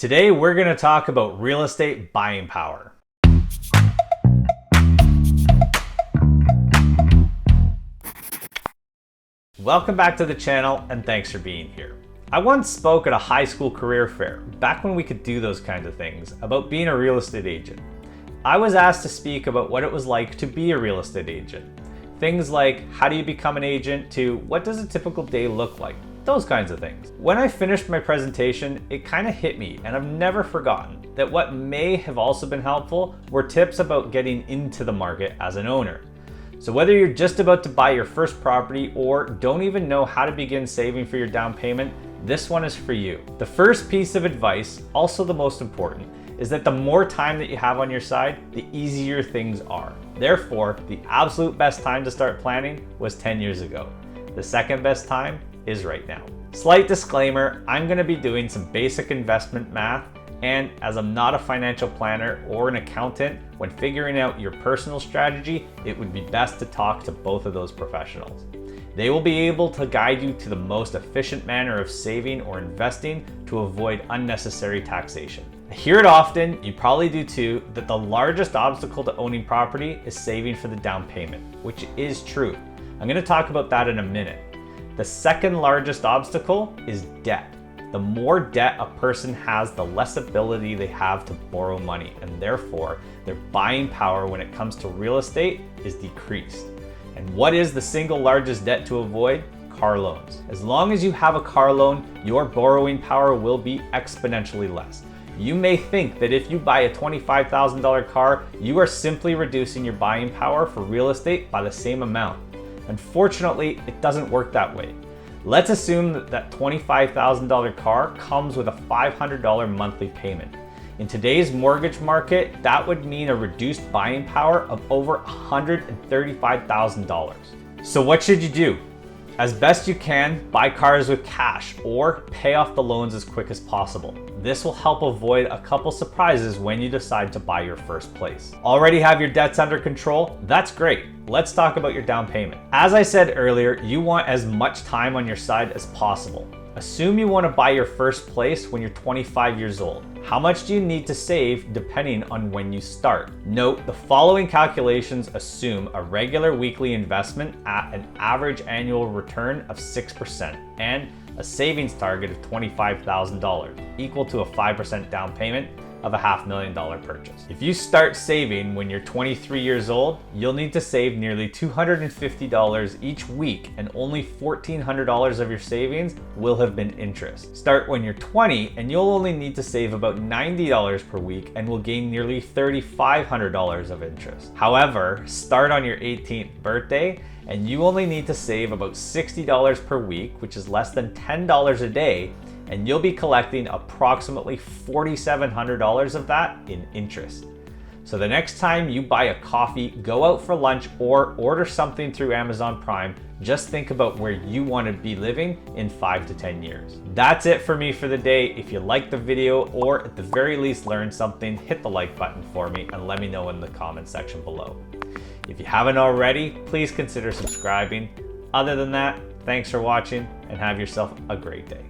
Today, we're going to talk about real estate buying power. Welcome back to the channel and thanks for being here. I once spoke at a high school career fair, back when we could do those kinds of things, about being a real estate agent. I was asked to speak about what it was like to be a real estate agent. Things like, how do you become an agent, to what does a typical day look like? Those kinds of things. When I finished my presentation, it kind of hit me, and I've never forgotten that what may have also been helpful were tips about getting into the market as an owner. So whether you're just about to buy your first property or don't even know how to begin saving for your down payment, this one is for you. The first piece of advice, also the most important, is that the more time that you have on your side, the easier things are. Therefore, the absolute best time to start planning was 10 years ago. The second best time is right now. Slight disclaimer, I'm going to be doing some basic investment math, and as I'm not a financial planner or an accountant, when figuring out your personal strategy, it would be best to talk to both of those professionals. They will be able to guide you to the most efficient manner of saving or investing to avoid unnecessary taxation. I hear it often, you probably do too, that the largest obstacle to owning property is saving for the down payment, which is true. I'm going to talk about that in a minute. The second largest obstacle is debt. The more debt a person has, the less ability they have to borrow money, and therefore their buying power when it comes to real estate is decreased. And what is the single largest debt to avoid? Car loans. As long as you have a car loan, your borrowing power will be exponentially less. You may think that if you buy a $25,000 car, you are simply reducing your buying power for real estate by the same amount. Unfortunately, it doesn't work that way. Let's assume that that $25,000 car comes with a $500 monthly payment. In today's mortgage market, that would mean a reduced buying power of over $135,000. So what should you do? As best you can, buy cars with cash or pay off the loans as quick as possible. This will help avoid a couple surprises when you decide to buy your first place. Already have your debts under control? That's great. Let's talk about your down payment. As I said earlier, you want as much time on your side as possible. Assume you want to buy your first place when you're 25 years old. How much do you need to save depending on when you start? Note, the following calculations assume a regular weekly investment at an average annual return of 6% and a savings target of $25,000, equal to a 5% down payment of a $500,000 purchase. If you start saving when you're 23 years old, you'll need to save nearly $250 each week, and only $1,400 of your savings will have been interest. Start when you're 20 and you'll only need to save about $90 per week and will gain nearly $3,500 of interest. However, start on your 18th birthday and you only need to save about $60 per week, which is less than $10 a day, and you'll be collecting approximately $4,700 of that in interest. So the next time you buy a coffee, go out for lunch, or order something through Amazon Prime, just think about where you want to be living in 5 to 10 years. That's it for me for the day. If you liked the video or at the very least learned something, hit the like button for me and let me know in the comment section below. If you haven't already, please consider subscribing. Other than that, thanks for watching and have yourself a great day.